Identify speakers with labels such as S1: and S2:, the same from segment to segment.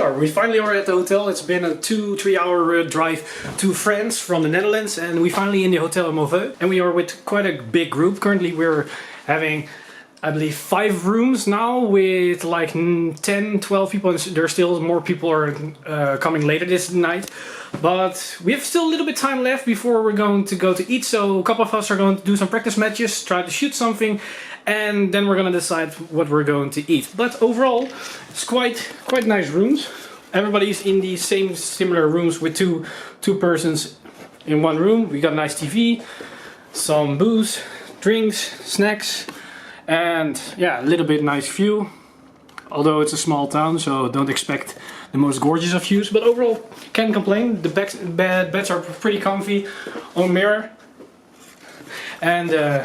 S1: We finally are at the hotel. It's been a 2-3 hour drive to France from the Netherlands, and we finally in the hotel in Mouvaux. And we are with quite a big group. Currently we're having, I believe, 5 rooms now with like 10, 12 people. There's still more people are coming later this night. But we have still a little bit of time left before we're going to go to eat. So a couple of us are going to do some practice matches, try to shoot something, and then we're going to decide what we're going to eat. But overall, it's quite nice rooms. Everybody's in the same similar rooms with two persons in one room. We got a nice TV, some booze, drinks, snacks, and yeah, a little bit nice view. Although it's a small town, so don't expect the most gorgeous of views, but overall can't complain. The beds are pretty comfy, on mirror, and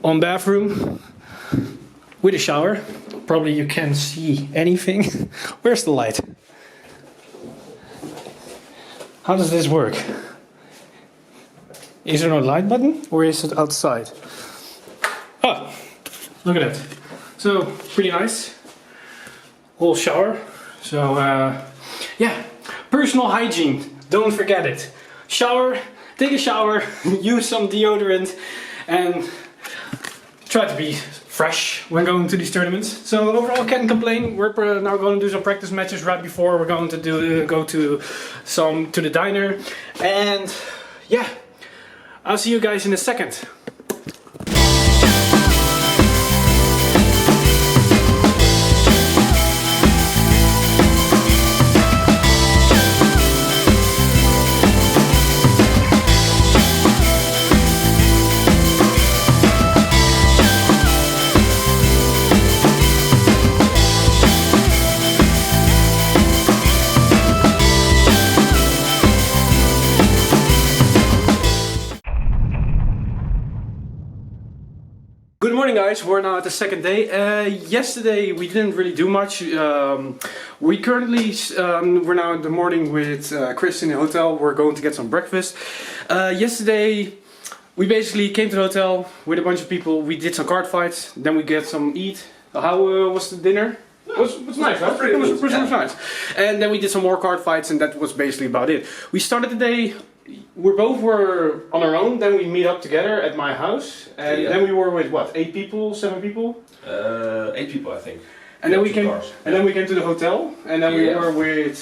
S1: on bathroom with a shower. Probably you can't see anything. Where's the light? How does this work? Is there no light button, or is it outside? Oh, look at that. So pretty nice. Whole shower. So yeah, personal hygiene, don't forget it. Shower, take a shower, use some deodorant, and try to be fresh when going to these tournaments. So overall, can't complain. We're now going to do some practice matches right before we're going to go to the diner. And yeah, I'll see you guys in a second. Good morning guys, we're now at the second day. Yesterday we didn't really do much. We're now in the morning with Chris in the hotel. We're going to get some breakfast. Yesterday we basically came to the hotel with a bunch of people. We did some card fights, then we get some eat. How was the dinner? It was nice, right? It was pretty nice. And then we did some more card fights, and that was basically about it. We started the day. We both were on our own, then we meet up together at my house, and then we were with what, 8 people, 7 people?
S2: 8 people, I think.
S1: And then we came, then we came to the hotel, and then we were with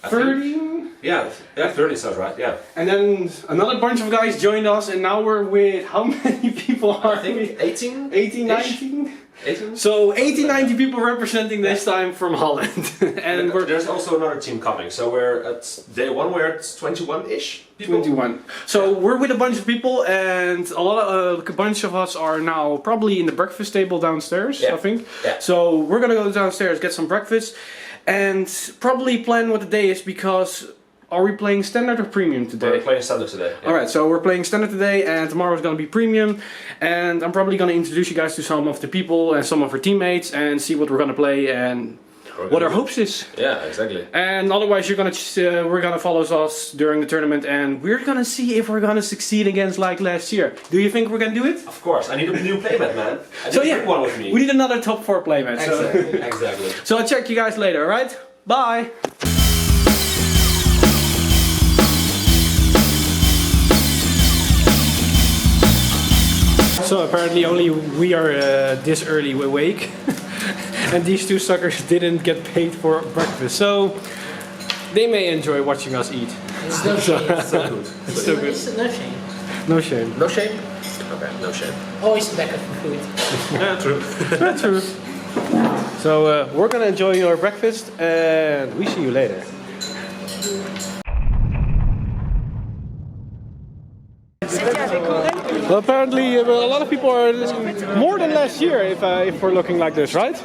S1: 30?
S2: Yeah, 30 sounds right, yeah.
S1: And then another bunch of guys joined us, and now we're with, how many people are we?
S2: 18?
S1: 18, 19?
S2: 18?
S1: So 80, 90 people representing this time from Holland. And
S2: there's also another team coming, so we're at day 1 where it's 21-ish people.
S1: 21. So we're with a bunch of people, and a bunch of us are now probably in the breakfast table downstairs, I think.
S2: Yeah.
S1: So we're gonna go downstairs, get some breakfast, and probably plan what the day is, because are we playing standard or premium today?
S2: We're playing standard today. Yeah.
S1: Alright, so we're playing standard today, and tomorrow is going to be premium. And I'm probably going to introduce you guys to some of the people and some of our teammates and see what we're going to play and what our hopes is.
S2: Yeah, exactly.
S1: And otherwise we're gonna follow us during the tournament, and we're gonna see if we're gonna succeed against like last year. Do you think we're gonna do it?
S2: Of course, I need a new playmat, man. I
S1: So
S2: need to bring one with me.
S1: We need another top 4 playmat.
S2: Exactly, exactly.
S1: So I'll check you guys later, alright? Bye! So apparently only we are this early awake. And these 2 suckers didn't get paid for breakfast, so they may enjoy watching us eat.
S3: It's no shame.
S2: It's so good.
S1: It's so good.
S3: It's no shame.
S1: No shame.
S2: No shame? Okay, no shame.
S3: Always back up for food.
S2: Yeah, true.
S1: True. So we're gonna enjoy your breakfast, and we see you later. Well, apparently a lot of people are more than last year if we're looking like this, right?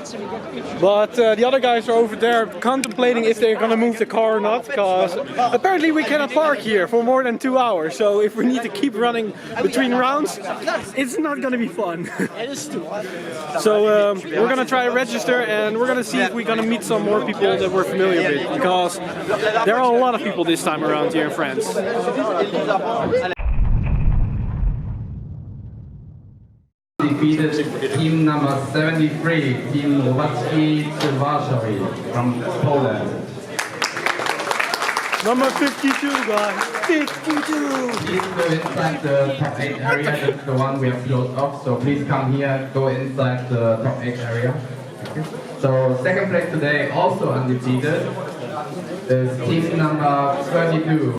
S1: But the other guys are over there contemplating if they're gonna move the car or not, because apparently we cannot park here for more than 2 hours. So if we need to keep running between rounds, it's not gonna be fun. So we're gonna try to register, and we're gonna see if we're gonna meet some more people that we're familiar with, because there are a lot of people this time around here in France.
S4: defeated team number 73, Team Mouvaux from Poland.
S1: Number 52, guys. 52!
S4: Please go inside the top 8 area, that's the one we have closed off, so please come here, go inside the top 8 area. So second place today, also undefeated, is team number 32.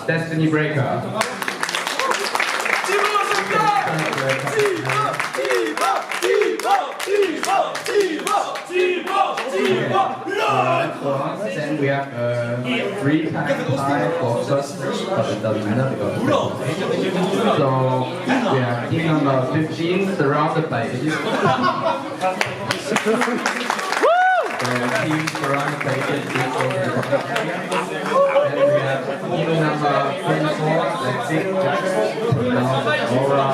S4: Destiny Breaker. Then we have 3 times tie for first, but it doesn't matter because so we have team number 15 surrounded by idiots. The team surrounded by idiots. Then we have team number 24, let's see. Aura,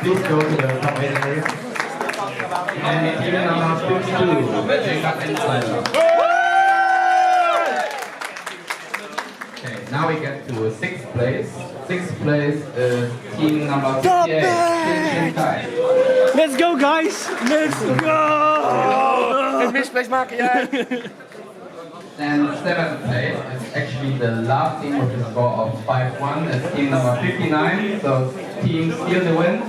S4: please go to the top 8 area. And team number 52, Jacob Insider. Okay, now we get to 6th place. 6th place is team number 58, Kai.
S1: Let's go, guys! Let's go!
S5: Een misplace maken, jij!
S4: And 7th place is actually the last team with a score of 5-1. It's team number 59, so team steal the win.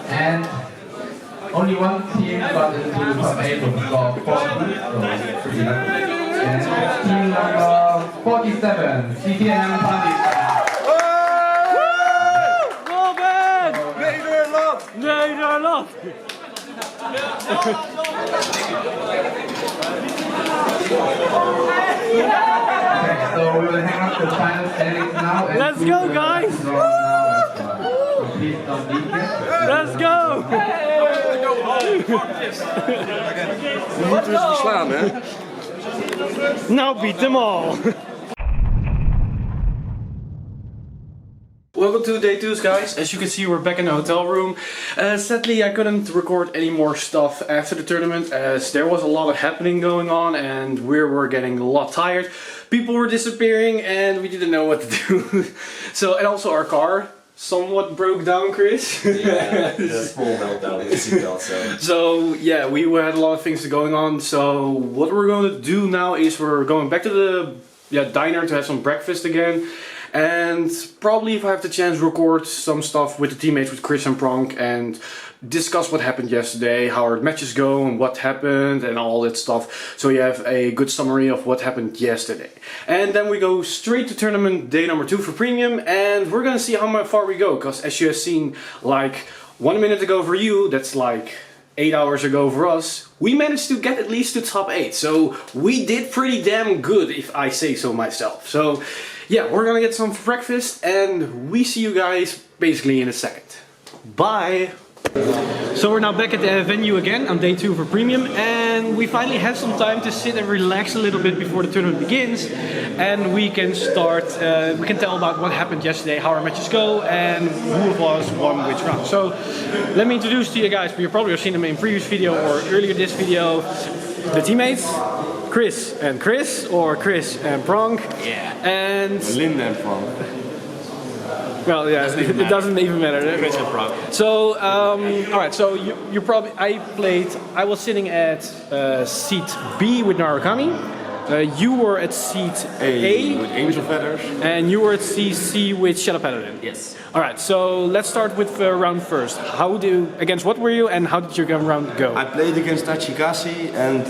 S4: And only one team got into the top 8 with a score of 40, so pretty lucky. And team number 47, CTM Party.
S1: Nederland!
S4: Okay, so we will hang up the final standings now. And
S1: Let's go, guys!
S4: So please don't leave yet.
S1: Let's go!
S5: We moeten dus verslaan, hè?
S1: Now beat them all! Welcome to day 2, guys. As you can see, we're back in the hotel room. Sadly, I couldn't record any more stuff after the tournament as there was a lot of happening going on and we were getting a lot tired. People were disappearing and we didn't know what to do. So, and also our car somewhat broke down, Chris.
S2: Yeah, the full meltdown in the seatbelt.
S1: So yeah, we had a lot of things going on. So what we're going to do now is we're going back to the diner to have some breakfast again. And probably if I have the chance record some stuff with the teammates, with Chris and Pronk, and discuss what happened yesterday, how our matches go and what happened and all that stuff. So you have a good summary of what happened yesterday. And then we go straight to tournament day number 2 for premium and we're gonna see how far we go, because as you have seen like 1 minute ago for you, that's like 8 hours ago for us, we managed to get at least to top 8. So we did pretty damn good, if I say so myself. So yeah, we're gonna get some breakfast and we see you guys basically in a second. Bye! So we're now back at the venue again on day 2 for premium and we finally have some time to sit and relax a little bit before the tournament begins and we can start, we can tell about what happened yesterday, how our matches go and who of us won which round. So let me introduce to you guys, you probably have seen them in previous video or earlier this video, the teammates. Chris and Chris, or Chris and Pronk.
S5: Yeah.
S1: And
S5: Linda and Pronk.
S1: Well, yeah, it doesn't even matter.
S5: Chris and Pronk.
S1: So, alright, so you probably, I was sitting at seat B with Narukami. You were at seat A
S5: with Angel Feathers.
S1: and you were at CC with Shadow Paladin.
S5: Yes.
S1: Alright, so let's start with round first. Against what were you and how did your round go?
S6: I played against Tachikasi and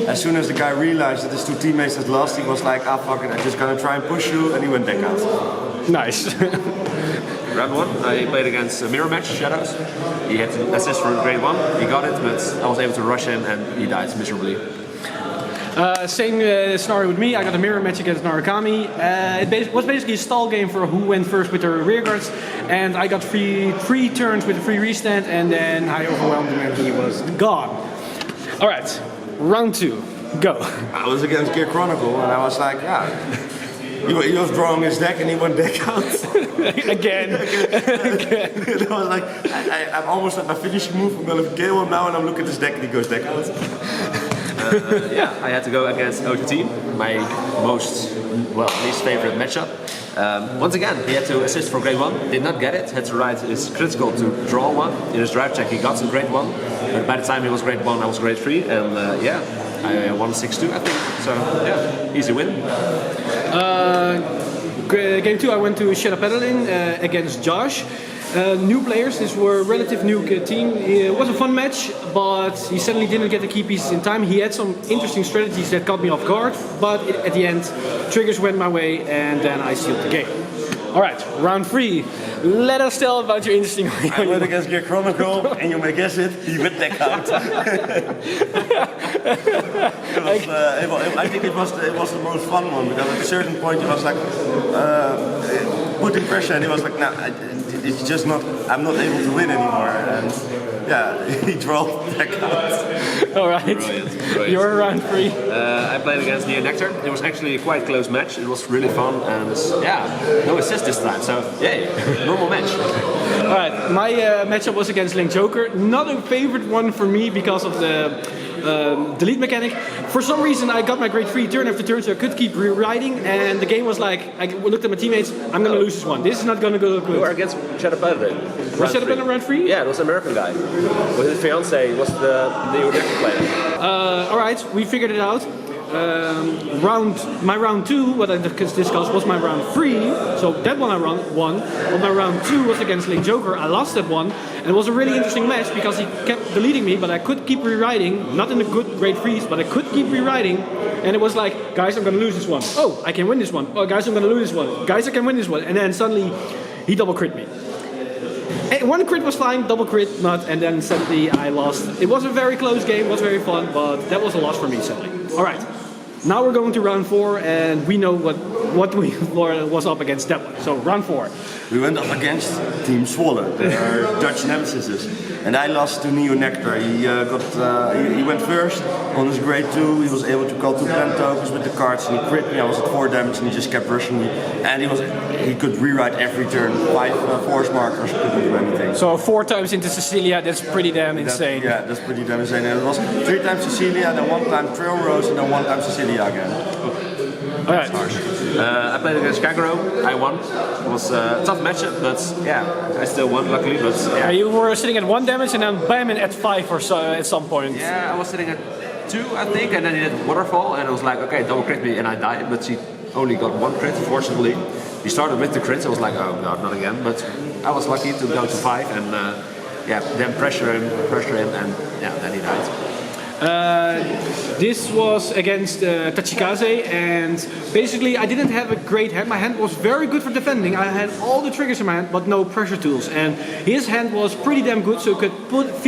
S6: as soon as the guy realized that his 2 teammates had lost, he was like, ah fuck it, I'm just gonna try and push you, and he went back out.
S1: Nice.
S5: Round 1, I played against a mirror match, Shadows. He had to assist for grade 1, he got it, but I was able to rush him and he died miserably.
S1: Same scenario with me. I got a mirror match against Narukami. It was basically a stall game for who went first with their rear guards, and I got three turns with a free restand, and then I overwhelmed him and he was gone. All right, round 2, go.
S6: I was against Gear Chronicle and I was like, yeah. He was drawing his deck and he went deck out.
S1: Again.
S6: And I was like, I'm almost at my finishing move. I'm gonna kill him now and I'm looking at his deck and he goes deck out.
S5: yeah, I had to go against O2 my least favorite matchup. Once again, he had to assist for grade 1, did not get it, had to write his critical to draw 1. In his drive check he got some grade 1, but by the time he was grade 1 I was grade 3, and yeah, I won 6-2 I think, so yeah, easy win.
S1: Game 2 I went to Shadow Pedaling against Josh. New players, this were a relative new team. It was a fun match, but he suddenly didn't get the key pieces in time. He had some interesting strategies that caught me off guard, but at the end, triggers went my way and then I sealed the game. Alright, round 3. Let us tell about your interesting...
S6: I went against Gear Chronicle, and you may guess it, he went deck out. I think it was the most fun one, because at a certain point he was like putting pressure, and he was like, nah, it's just not, I'm not able to win anymore. And yeah, he drove deck out.
S1: Alright,
S5: Brilliant.
S1: you're round 3.
S5: I played against Neo Nectar. It was actually a quite close match. It was really fun, and yeah, no assist this time, so yay, normal match.
S1: Alright, my matchup was against Link Joker. Not a favorite one for me because of the delete mechanic. For some reason I got my grade 3 turn after turn, so I could keep rewriting, and the game was like, I looked at my teammates, I'm gonna lose this one. This is not gonna go good.
S5: You were against Shadow Pedaling.
S1: Was Shadow Pedaling round 3?
S5: Yeah, it was an American guy. With his fiance was the Nectar player.
S1: Alright, we figured it out. My round 2, what I discussed, was my round 3, so that one I won. But my round 2 was against Link Joker. I lost that one, and it was a really interesting match because he kept deleting me, but I could keep rewriting, not in the good grade 3s, but I could keep rewriting, and it was like, guys, I'm gonna lose this one. Oh, I can win this one. Oh, guys, I'm gonna lose this one. Guys, I can win this one. And then suddenly, he double crit me. And one crit was fine, double crit not, and then suddenly I lost. It was a very close game, it was very fun, but that was a loss for me, sadly. Alright, now we're going to round 4, and we know what we was up against that one. So, round 4.
S6: We went up against Team Zwolle, their Dutch nemesis, and I lost to Neo Nectar. He went first on his grade 2. He was able to call 2 plan tokens with the cards, and he crit me. I was at 4 damage, and he just kept rushing me. And he could rewrite every turn. 5 force markers, couldn't do anything.
S1: So 4 times into Cecilia, that's pretty damn insane.
S6: Yeah, that's pretty damn insane. And it was 3 times Cecilia, then 1 time Trail Rose, and then 1 time Cecilia again.
S1: Alright.
S5: I played against Kagero. I won. It was a tough matchup, but yeah, I still won luckily. But yeah,
S1: You were sitting at 1 damage and then bam at 5 or so at some point.
S5: yeah, I was sitting at 2, I think, and then he did waterfall, and it was like, okay, double crit me, and I died. But he only got 1 crit, fortunately. He started with the crits. I was like, oh god, not again. But I was lucky to go to 5, and yeah, then pressure him, and yeah, then he died.
S1: This was against Tachikaze, and basically I didn't have a great hand. My hand was very good for defending. I had all the triggers in my hand, but no pressure tools. And his hand was pretty damn good, so he could flood the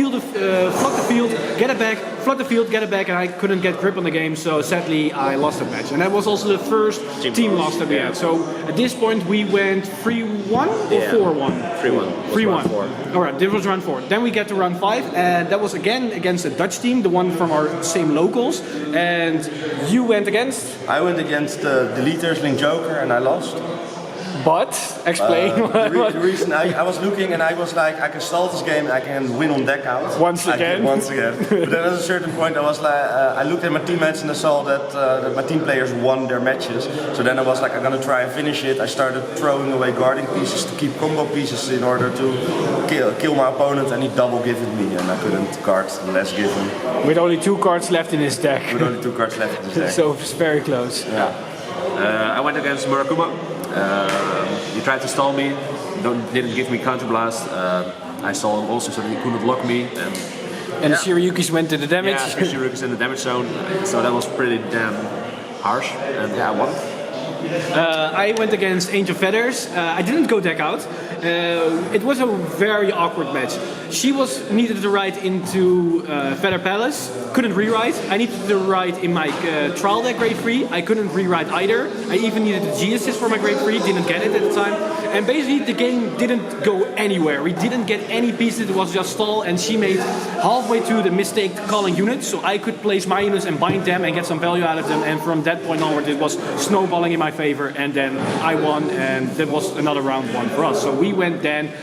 S1: field, get it back, flood the field, get it back, and I couldn't get grip on the game, so sadly I lost the match. And that was also the first team loss that we had. So at this point we went 3-1 or 4-1?
S5: 3-1.
S1: 3-1. Alright, this was round 4. Then we get to round 5, and that was again against a Dutch team, the one from our same locals. And you went against?
S6: I went against the leaders, Link Joker, and I lost.
S1: But, explain.
S6: The reason I was looking and I was like, I can stall this game and I can win on deck out.
S1: Once again.
S6: But then at a certain point I was like, I looked at my teammates and I saw that my team players won their matches. So then I was like, I'm gonna try and finish it. I started throwing away guarding pieces to keep combo pieces in order to kill my opponent, and he double gifted me and I couldn't guard less given.
S1: With only 2 cards left in his deck.
S6: With only 2 cards left in his deck.
S1: So it's very close.
S5: I went against Murakuma. He tried to stall me, didn't give me counterblast. I stalled him also so that he couldn't lock me.
S1: And the Shiryukis went to the damage.
S5: Yeah, Shiryuki's in the damage zone, so that was pretty damn harsh. And yeah, I won.
S1: I went against Angel Feathers. I didn't go deck out. It was a very awkward match. She needed to write into Feather Palace, couldn't rewrite. I needed to write in my trial deck grade 3. I couldn't rewrite either. I even needed a G assist for my grade 3, didn't get it at the time. And basically the game didn't go anywhere. We didn't get any pieces, it was just stall, and she made halfway through the mistake calling units, so I could place my units and bind them and get some value out of them, and from that point onward it was snowballing in my favor, and then I won, and that was another round 1 for us. So we went then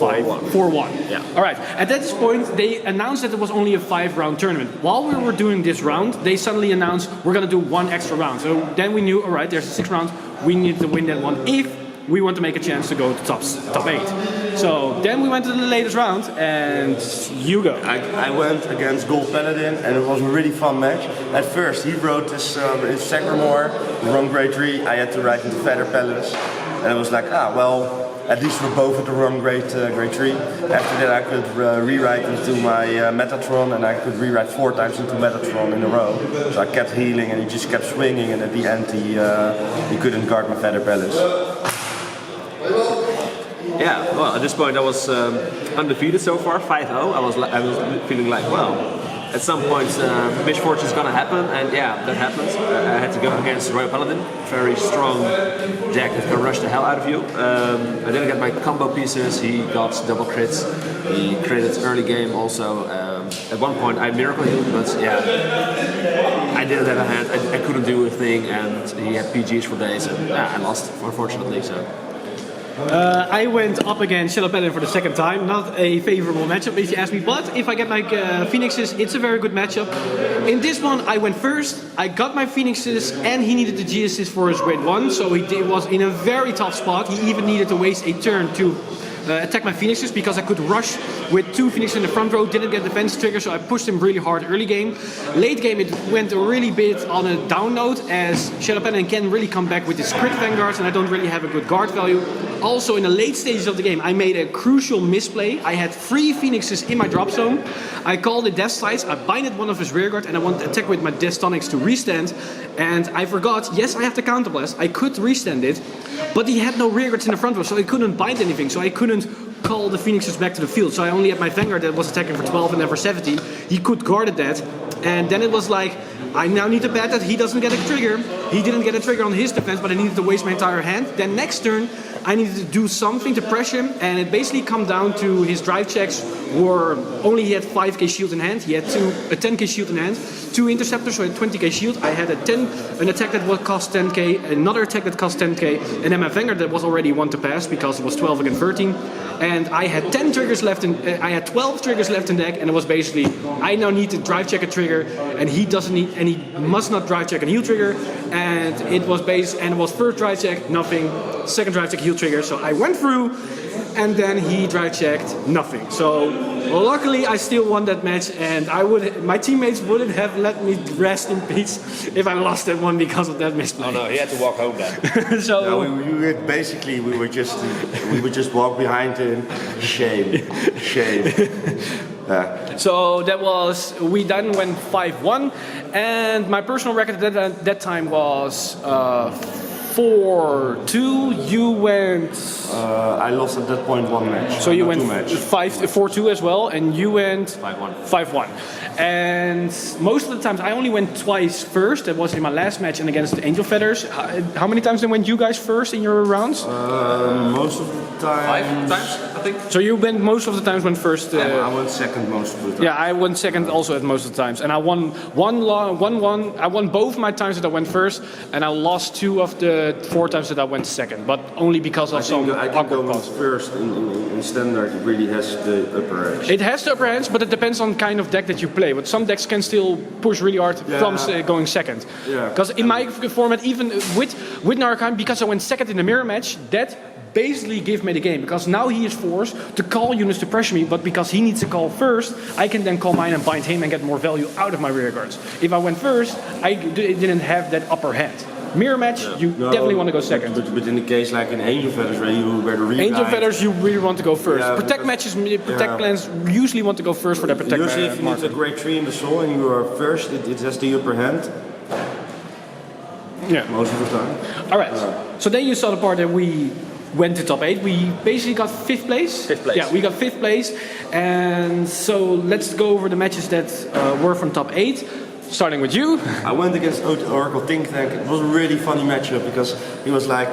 S1: 4-1.
S5: Yeah.
S1: All right. At this point, they announced that it was only a 5-round tournament. While we were doing this round, they suddenly announced we're gonna do one extra round. So then we knew, all right, there's 6 rounds. We need to win that one if we want to make a chance to go to top 8. So then we went to the latest round, and you go.
S6: I went against Gold Paladin, and it was a really fun match. At first, he rode his Sagramore, the wrong grade 3. I had to ride into Feather Palace, and I was like, at least we're both at the wrong grade 3. After that, I could rewrite into my Metatron, and I could rewrite 4 times into Metatron in a row. So I kept healing, and he just kept swinging, and at the end, he couldn't guard my Feather Palace.
S5: Yeah, well, at this point I was undefeated so far, 5-0. I was feeling like, well, at some point misfortune is gonna happen, and yeah, that happened. I had to go against Royal Paladin, very strong deck that can rush the hell out of you. I didn't get my combo pieces. He got double crits. He created early game also. At one point I miracle healed, but yeah, I didn't have a hand. I couldn't do a thing, and he had PGs for days, and I lost, unfortunately. So.
S1: I went up against Shadow Paladin for the second time. Not a favorable matchup if you ask me, but if I get my Phoenixes, it's a very good matchup. In this one, I went first. I got my Phoenixes, and he needed the G assist for his grade 1, so he was in a very tough spot. He even needed to waste a turn to attack my Phoenixes because I could rush with 2 Phoenixes in the front row, didn't get defense trigger, so I pushed him really hard early game. Late game it went a really bit on a down note as Shadow Paladin can really come back with his crit Vanguards, and I don't really have a good guard value. Also in the late stages of the game I made a crucial misplay. I had 3 Phoenixes in my drop zone. I called the Death Sights, I binded one of his rear guard, and I wanted to attack with my Death Tonics to restand, and I forgot, yes I have the counterblast, I could restand it, but he had no rear guards in the front row, so I couldn't bind anything, so I couldn't call the Phoenixes back to the field. So I only had my Vanguard that was attacking for 12 and then for 17. He could guard that, and then it was like, I now need to bet that he doesn't get a trigger. He didn't get a trigger on his defense, but I needed to waste my entire hand. Then next turn, I needed to do something to pressure him, and it basically come down to his drive checks were only he had 5k shield in hand. He had a 10k shield in hand, 2 interceptors, so I had 20k shield. I had an attack that would cost 10k, another attack that cost 10k, and then my Vanguard that was already 1 to pass because it was 12 against 13. And I had 10 triggers left in. I had 12 triggers left in deck, and it was basically I now need to drive check a trigger, and he doesn't need, and he must not drive check a heal trigger. And it was first drive check, nothing. Second drive check, heal trigger. So I went through, and then he drive checked, nothing. So luckily I still won that match, and my teammates wouldn't have let me rest in peace if I lost that one because of that misplay.
S5: Oh no, he had to walk home then.
S1: So
S6: no, we would just walk behind him. Shame.
S1: So that was, we then went 5-1, and my personal record at that time was 4-2. You went.
S6: I lost at that point 1 match.
S1: So you went
S6: 4-2
S1: as well, and you went
S5: 5-1.
S1: 5-1. And most of the times I only went twice first. That was in my last match and against the Angel Feathers. How many times then went you guys first in your rounds?
S6: Most of the time.
S5: 5 times, I think.
S1: So you went most of the times went first.
S6: I went second most of the time.
S1: Yeah, I went second also at most of the times, and I won one. I won both my times that I went first, and I lost 2 of the 4 times that I went second, but only because of some
S6: I think
S1: awkward
S6: going
S1: calls.
S6: first in standard really has the upper edge.
S1: It has the upper hands, but it depends on kind of deck that you play. But some decks can still push really hard from going second.
S6: Yeah.
S1: Because in my format, even with Narkheim, because I went second in the mirror match, that basically gave me the game. Because now he is forced to call units to pressure me, but because he needs to call first, I can then call mine and bind him and get more value out of my rear guards. If I went first, I didn't have that upper hand. Mirror match, you definitely want to go second.
S6: But in the case like in Angel Feathers where the
S1: Angel Feathers, you really want to go first.
S6: Yeah,
S1: protect matches, protect plans usually want to go first for their protect.
S6: Usually if you need a grade 3 in the soul and you are first, it has the upper hand.
S1: Yeah.
S6: Most of the time.
S1: Alright, so then you saw the part that we went to top 8. We basically got 5th place.
S5: 5th place.
S1: Yeah, we got 5th place. And so let's go over the matches that were from top 8. Starting with you.
S6: I went against Oracle Think Tank. It was a really funny matchup because he was like,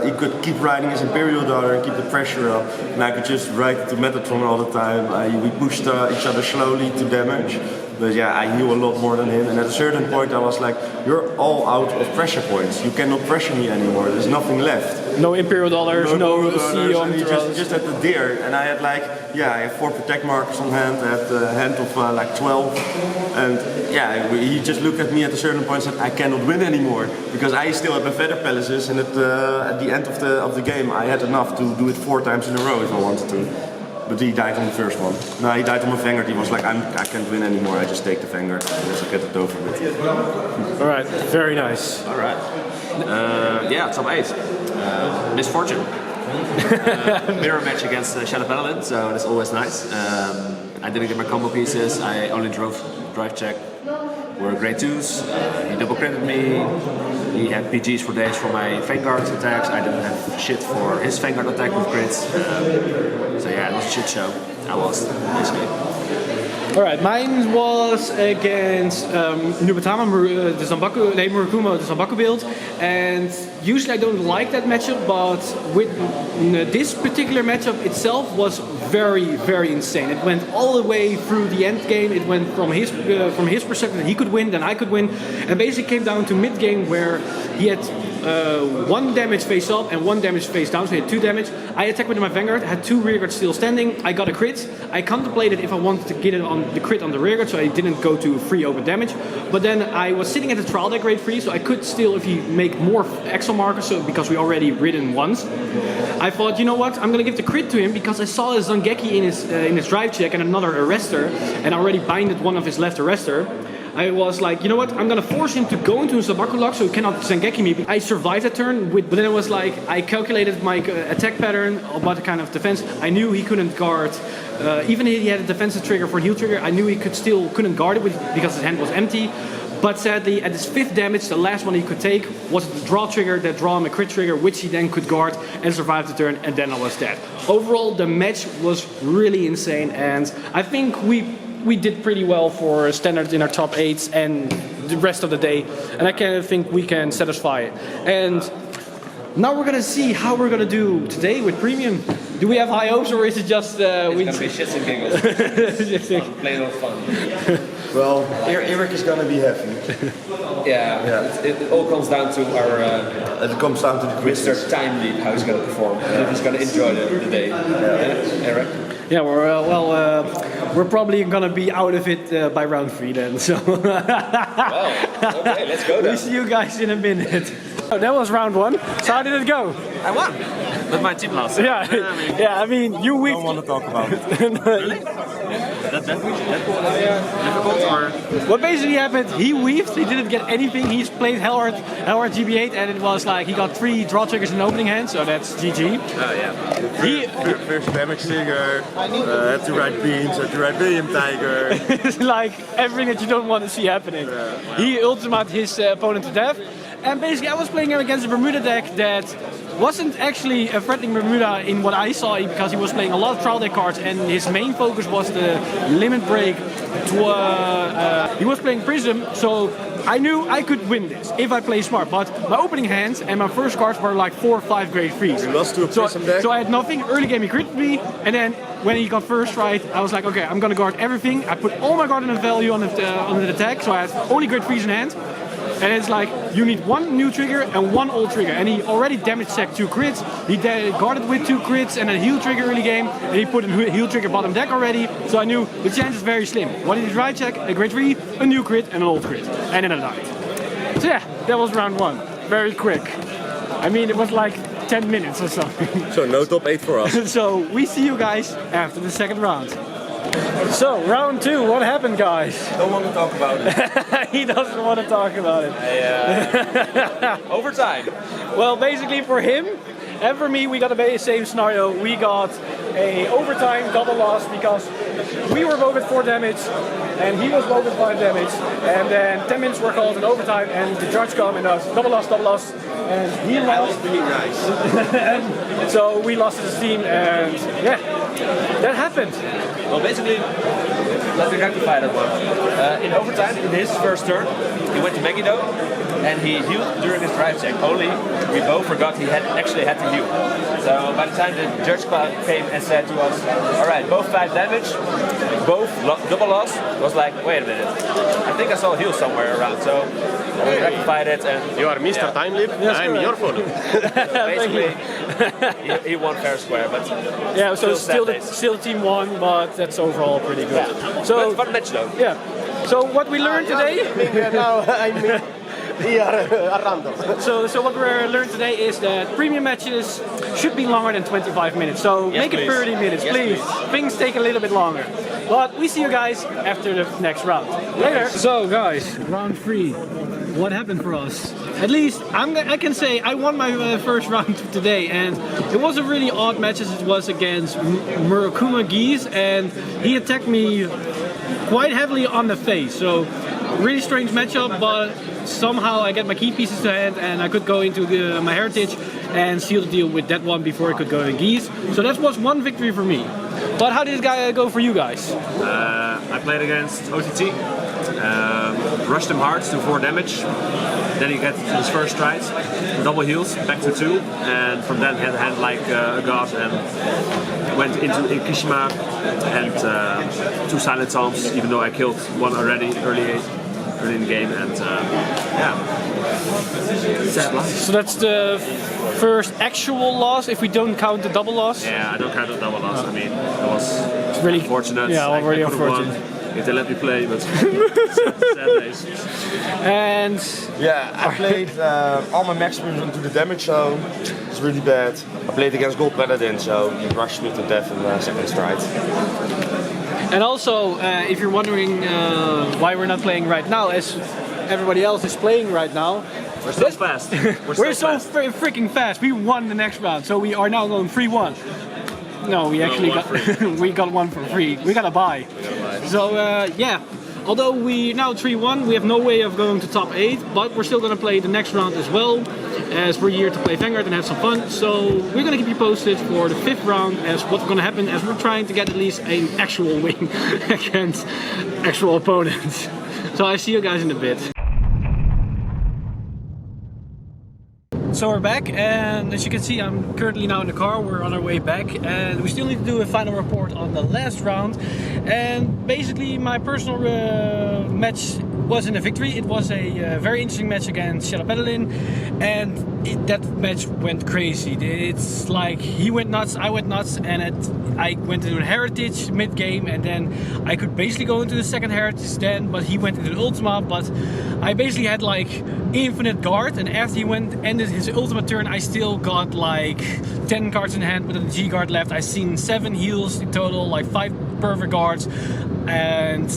S6: he could keep riding his Imperial Daughter and keep the pressure up. And I could just ride to Metatron all the time. We pushed each other slowly to damage. But yeah, I knew a lot more than him, and at a certain point I was like, you're all out of pressure points. You cannot pressure me anymore. There's nothing left.
S1: No Imperial Dollars, no CEO on
S6: and he
S1: throws.
S6: just had the deer, and I had like, yeah, I have 4 protect markers on hand. I had a hand of like 12, and yeah, he just looked at me at a certain point and said, I cannot win anymore, because I still had my feather palaces, and at the end of the game I had enough to do it 4 times in a row if I wanted to. But he died on the first one. No, he died on my Vanguard. He was like, I can't win anymore. I just take the Vanguard and just get it over with.
S1: All right, very nice.
S5: All right. Yeah, top 8. Misfortune. Mirror match against Shadow Paladin, so that's always nice. I didn't get my combo pieces. I only drove drive check. Were grade 2s. He double critted me. He had PGs for days for my Vanguard attacks. I didn't have shit for his Vanguard attack with crits. So yeah, it was a shit show. I lost, basically.
S1: Alright, mine was against Nubatama, the Murakumo, the Zambaku build, and usually I don't like that matchup, but with this particular matchup itself was very, very insane. It went all the way through the end game. It went from his perspective that he could win, then I could win, and basically came down to mid game where he had 1 damage face up and 1 damage face down, so he had 2 damage. I attacked with my Vanguard, had 2 rearguards still standing. I got a crit. I contemplated if I wanted to get it on the crit on the rearguard, so I didn't go to free open damage. But then I was sitting at the trial deck grade 3, so I could still, if he make more Excel markers, so because we already ridden once, I thought, you know what, I'm gonna give the crit to him because I saw a Zangeki in his drive check and another arrestor, and I already binded one of his left arrestor. I was like, you know what, I'm gonna force him to go into a Zabaku lock so he cannot Zangeki me. I survived that turn, but then it was like, I calculated my attack pattern, what kind of defense. I knew he couldn't guard, even if he had a defensive trigger for a heal trigger, I knew he couldn't guard it because his hand was empty. But sadly, at his 5th damage, the last one he could take was the draw trigger, that draw him a crit trigger, which he then could guard and survive the turn, and then I was dead. Overall, the match was really insane, and I think we did pretty well for standard in our top 8s and the rest of the day, and I kind of think we can satisfy it. And now we're gonna see how we're gonna do today with premium. Do we have high hopes, or is it just
S5: It's gonna be shits and giggles. Plain old fun.
S6: Well, Eric is gonna be happy.
S5: Yeah. It all comes down to our
S6: It comes down to the
S5: Mr.
S6: quizzes.
S5: Time Lead, how he's gonna perform, and if he's gonna enjoy the day. Yeah. Eric?
S1: Yeah, we're probably gonna be out of it by round 3 then. So
S5: Well, okay, let's go then.
S1: we see you guys in a minute. Oh, that was round 1. So how did it go?
S5: I won. But my team lost.
S1: Yeah. I mean, you
S6: I
S1: weaved.
S6: don't want to talk about it.
S5: Really? That difficult or?
S1: What basically happened? He weaved. He didn't get anything. He's played Hellward GB8, and it was like he got 3 draw triggers in the opening hand. So that's GG.
S5: Oh yeah.
S1: He
S6: First damage trigger, had to ride beams, had to ride William Tiger.
S1: It's like everything that you don't want to see happening. He ultimated his opponent to death. And basically I was playing him against a Bermuda deck that wasn't actually a threatening Bermuda in what I saw, because he was playing a lot of trial deck cards and his main focus was the limit break. He was playing Prism, so I knew I could win this if I play smart, but my opening hands and my first cards were like 4 or 5 grade 3s.
S6: You lost to a Prism deck?
S1: So I had nothing. Early game he critted me, and then when he got first right, I was like, okay, I'm gonna guard everything. I put all my guard and value on the attack, so I had only grade 3s in hand. And it's like, you need 1 new trigger and 1 old trigger. And he already damage checked 2 crits. He guarded with 2 crits and a heal trigger early game. And he put a heal trigger bottom deck already. So I knew the chance is very slim. What did he drive check? A grade 3, a new crit, and an old crit. And then I died. So yeah, that was round 1. Very quick. I mean, it was like 10 minutes or something.
S6: So no top 8 for us.
S1: So we see you guys after the second round. So, round 2, what happened, guys?
S6: Don't want to talk about it.
S1: He doesn't want to talk about it.
S5: Overtime.
S1: Well, basically for him and for me, we got the same scenario. We got a overtime double loss because we were both at 4 damage and he was both at 5 damage. And then 10 minutes were called in overtime and the judge come and us double loss. And he lost.
S6: Really nice.
S1: And so we lost as a team, and yeah, that happened.
S5: Well, basically, let me rectify that one. In overtime, in his first turn, he went to Megiddo, and he healed during his drive check. Only we both forgot he actually had to heal. So by the time the judge came and said to us, all right, both 5 damage, both double loss, was like, wait a minute, I think I saw a heel somewhere around, so we rectified it, and
S7: You are Mr. Timelip, I'm your follower.
S5: basically he won fair and square, but
S1: Yeah, so
S5: sad days.
S1: still team won, but that's overall pretty good.
S5: But
S1: So
S5: fun match though.
S1: yeah. So what we learned today.
S7: Now I mean, here random.
S1: So what we learned today is that premium matches should be longer than 25 minutes. So make it 30 minutes, please. Things take a little bit longer. But we see you guys after the next round. Later. So guys, round 3. What happened for us? At least I can say I won my first round today, and it was a really odd match as it was against Murakuma Geese, and he attacked me quite heavily on the face. So really strange matchup, but somehow I get my key pieces to hand and I could go into my heritage and seal the deal with that one before I could go to Geese. So that was one victory for me. But how did this guy go for you guys?
S5: I played against OTT, rushed him hard to 4 damage. Then he got his first stride, double heals, back to 2, and from then had a hand like a god and went into Kishima and 2 silent psalms, even though I killed one already early in the game, and yeah, sad loss.
S1: So that's the first actual loss if we don't count the double loss?
S5: Yeah, I don't count the double loss. I mean, it was
S1: really
S5: unfortunate.
S1: Yeah, really
S5: I could've
S1: unfortunate.
S5: won if they let me play, but sad days.
S1: And
S6: Yeah, I played all my maximums into the damage zone. It's really bad. I played against Gold Paladin, so he rushed me to death in the second stride.
S1: And also, if you're wondering why we're not playing right now, as everybody else is playing right now,
S5: We're so fast.
S1: we're so freaking fast. We won the next round, so we are now going 3-1. No, we actually got we got one for free. We got a buy. So yeah, although we now 3-1, we have no way of going to top 8, but we're still gonna play the next round as well, as we're here to play Vanguard and have some fun. So we're gonna keep you posted for the 5th round as what's gonna happen, as we're trying to get at least an actual win against actual opponents. So I see you guys in a bit. So we're back, and as you can see, I'm currently now in the car. We're on our way back, and we still need to do a final report on the last round. And basically, my personal match wasn't a victory. It was a very interesting match against Shadow Paladin, and that match went crazy. It's like he went nuts, I went nuts, and I went into a heritage mid game, and then I could basically go into the second heritage then, but he went into the ultima. But I basically had like infinite guard, and after he ended his ultimate turn, I still got like 10 cards in hand with a G guard left. I seen 7 heals in total, like 5 perfect guards, and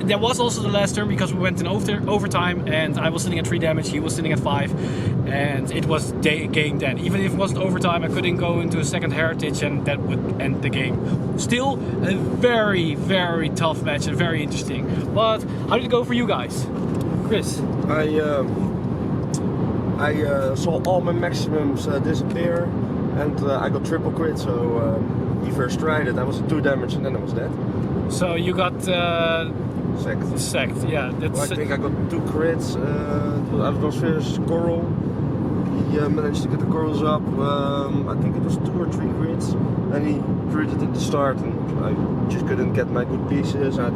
S1: there was also the last turn because we went in overtime, and I was sitting at 3 damage, he was sitting at 5, and it was game then. Even if it wasn't overtime, I couldn't go into a second heritage, and that would end the game. Still a very, very tough match and very interesting. But how did it go for you guys? Chris?
S6: I saw all my maximums disappear, and I got triple crit, so he first tried it. I was at 2 damage and then I was dead.
S1: So you got sacked, yeah.
S6: I think I got 2 crits. I was first Coral. He managed to get the corals up. I think it was 2 or 3 crits, and he critted at the start, and I just couldn't get my good pieces. I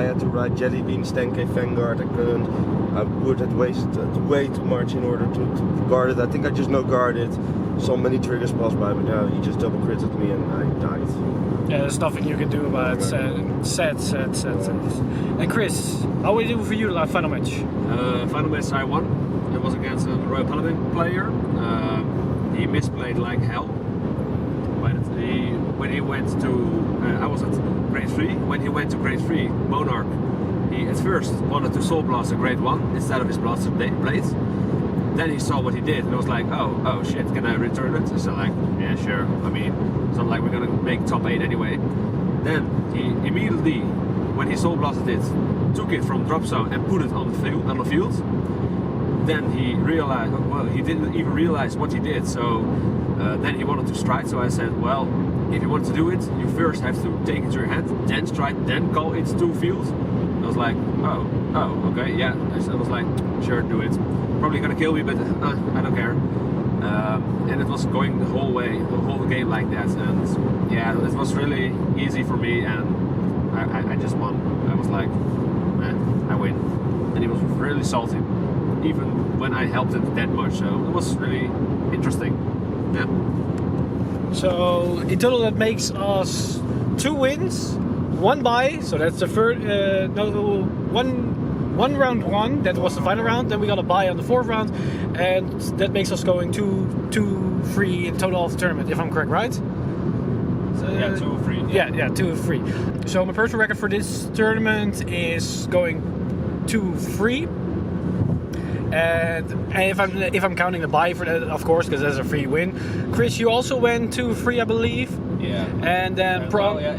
S6: had to ride Jelly Beans, 10k Vanguard. I couldn't. I would have wasted way too much in order to guard it. I think I just no guarded. So many triggers passed by, but now he just double critted me and I died.
S1: Yeah, there's nothing you can do about it. Sad. And Chris, how would it do for you the final match?
S5: Final match I won. It was against a Royal Paladin player. He misplayed like hell. When he went to, I was at grade 3. When he went to grade 3, Monarch, he at first wanted to soul blast a grade 1 instead of his blasted blade. Then he saw what he did and was like, oh shit, can I return it? So like, yeah, sure. I mean, it's not like we're gonna make top 8 anyway. Then he immediately, when he soul blasted it, took it from drop zone and put it on the field. Then he realized, well, he didn't even realize what he did. So then he wanted to strike. So I said, well, if you want to do it, you first have to take it to your hand, then strike, then call it to field. I was like, oh, okay, yeah. I was like, sure, do it. Probably gonna kill me, but I don't care. And it was going the whole way, the whole game like that. And yeah, it was really easy for me, and I just won. I was like, man, I win. And he was really salty, even when I helped him that much. So it was really interesting. Yeah.
S1: So in total that makes us 2 wins, 1 bye. So that's the first. One round one. That was the final round. Then we got a bye on the 4th round, and that makes us going 2-3 in total of the tournament. If I'm correct, right? So,
S5: Yeah, 2-3.
S1: Yeah, 2-3. So my personal record for this tournament is going 2-3. And if I'm counting the bye for that, of course, because that's a free win. Chris, you also went 2-3, I believe.
S5: Yeah.
S1: And then
S5: if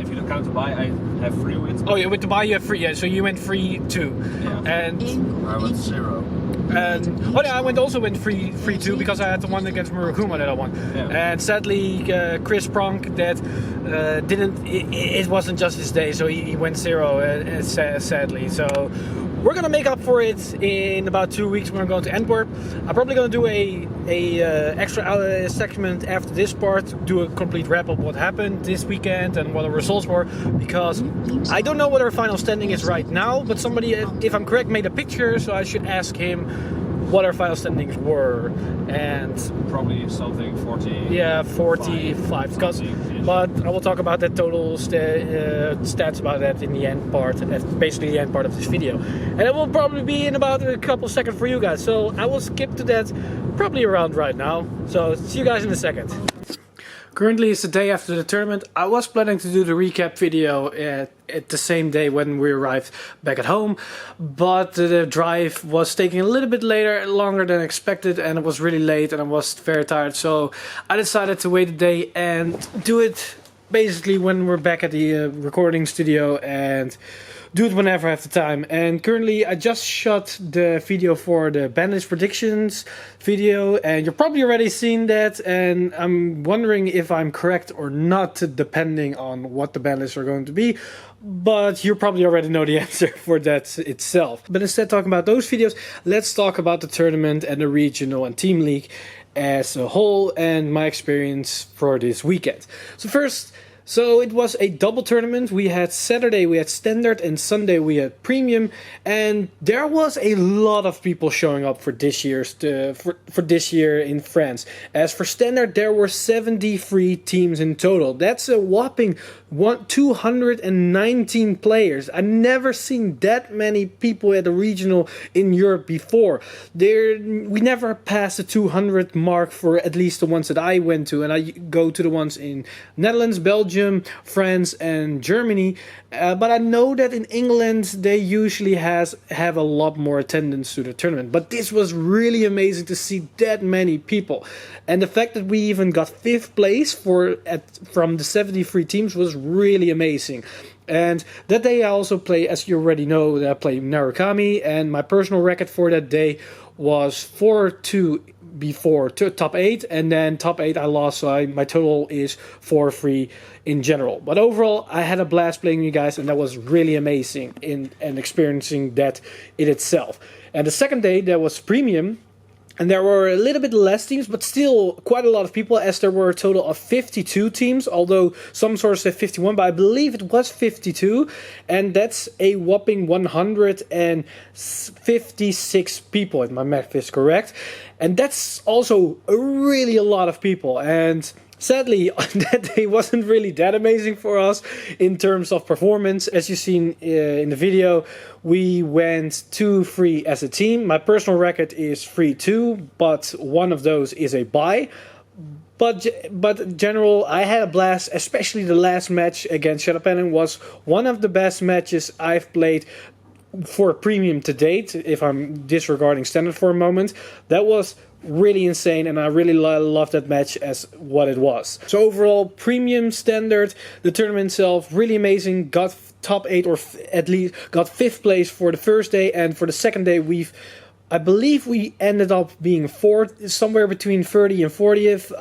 S5: you don't count the bye, I have 3 wins.
S1: Oh yeah, with the bye you have 3. Yeah, so you went 3-2.
S5: Yeah.
S1: And
S6: I went 0.
S1: And I also went 3-2 because I had the one against Murakuma that I won.
S5: Yeah.
S1: And sadly, Chris Pronk that it wasn't just his day, so he went 0. Sadly, so. We're gonna make up for it in about 2 weeks. We're going to Antwerp. I'm probably gonna do a extra segment after this part, do a complete wrap up what happened this weekend and what the results were, because I don't know what our final standing is right now. But somebody, if I'm correct, made a picture, so I should ask him what our final standings were. And
S5: probably something 40.
S1: Yeah, 45. But I will talk about that total stats about that in the end part, basically the end part of this video. And it will probably be in about a couple seconds for you guys. So I will skip to that probably around right now. So see you guys in a second. Currently it's the day after the tournament. I was planning to do the recap video at the same day when we arrived back at home, but the drive was taking a little bit longer than expected, and it was really late and I was very tired, so I decided to wait a day and do it basically when we're back at the recording studio and do it whenever I have the time. And currently I just shot the video for the bandlist predictions video, and you're probably already seen that, and I'm wondering if I'm correct or not depending on what the bandlists are going to be, but you probably already know the answer for that itself. But instead of talking about those videos, let's talk about the tournament and the regional and team league as a whole and my experience for this weekend. So first, so it was a double tournament. We had Saturday we had standard and Sunday we had premium, and there was a lot of people showing up for this year's for this year in France. As for standard, there were 73 teams in total. That's a whopping 219 players. I've never seen that many people at a regional in Europe before. We never passed the 200 mark for at least the ones that I went to, and I go to the ones in Netherlands, Belgium, France and Germany, but I know that in England they usually have a lot more attendance to the tournament. But this was really amazing to see that many people, and the fact that we even got 5th place from the 73 teams was really amazing. And that day I also play, as you already know, I play Narukami, and my personal record for that day was 4-2 before top 8, and then top 8 I lost, so my total is 4-3 in general. But overall I had a blast playing you guys, and that was really amazing and experiencing that in itself. And the second day there was premium, and there were a little bit less teams, but still quite a lot of people, as there were a total of 52 teams, although some sources said 51, but I believe it was 52, and that's a whopping 156 people, if my math is correct, and that's also really a lot of people. And sadly, that day wasn't really that amazing for us in terms of performance. As you've seen in the video, we went 2-3 as a team. My personal record is 3-2, but one of those is a bye. But in general, I had a blast, especially the last match against Shadowpenning was one of the best matches I've played for premium to date, if I'm disregarding standard for a moment. That was really insane, and I really loved that match as what it was. So overall, premium, standard, the tournament itself, really amazing. Got top 8, or at least got 5th place for the first day, and for the second day I believe we ended up being 4th, somewhere between 30 and 40th.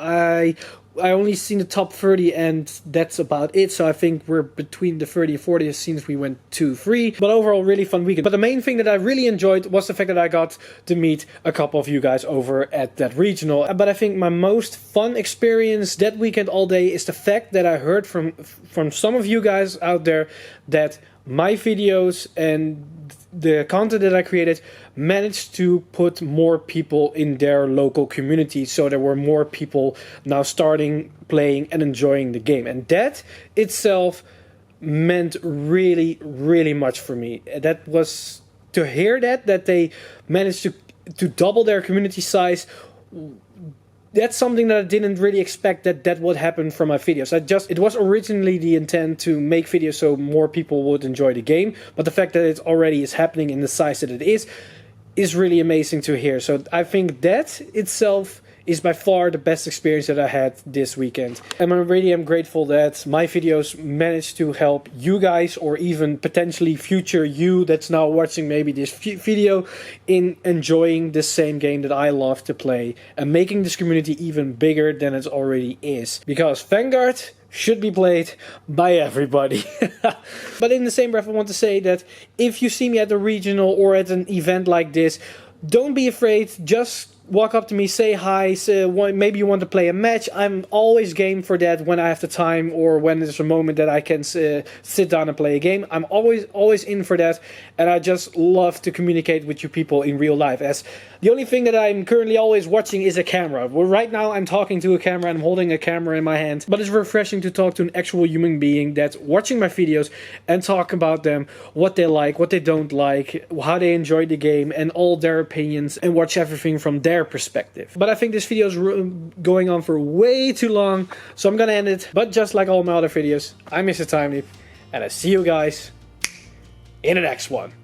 S1: I only seen the top 30 and that's about it. So I think we're between the 30 and 40 since we went 2-3. But overall, really fun weekend. But the main thing that I really enjoyed was the fact that I got to meet a couple of you guys over at that regional. But I think my most fun experience that weekend all day is the fact that I heard from some of you guys out there that my videos and the content that I created managed to put more people in their local community, so there were more people now starting playing and enjoying the game, and that itself meant really, really much for me. That was to hear that they managed to double their community size. That's something that I didn't really expect that would happen from my videos. It was originally the intent to make videos so more people would enjoy the game, but the fact that it already is happening in the size that it is really amazing to hear. So I think that itself is by far the best experience that I had this weekend. And I really am grateful that my videos managed to help you guys, or even potentially future you that's now watching maybe this video, in enjoying the same game that I love to play and making this community even bigger than it already is. Because Vanguard should be played by everybody. But in the same breath, I want to say that if you see me at the regional or at an event like this, don't be afraid. Just walk up to me, say hi, maybe you want to play a match. I'm always game for that when I have the time, or when there's a moment that I can sit down and play a game. I'm always in for that, and I just love to communicate with you people in real life, as the only thing that I'm currently always watching is a camera. Well, right now I'm talking to a camera, I'm holding a camera in my hand, but it's refreshing to talk to an actual human being that's watching my videos and talk about them, what they like, what they don't like, how they enjoy the game, and all their opinions, and watch everything from their perspective. But I think this video is going on for way too long, so I'm gonna end it. But just like all my other videos, I'm Mr. Timeleap, and I see you guys in the next one.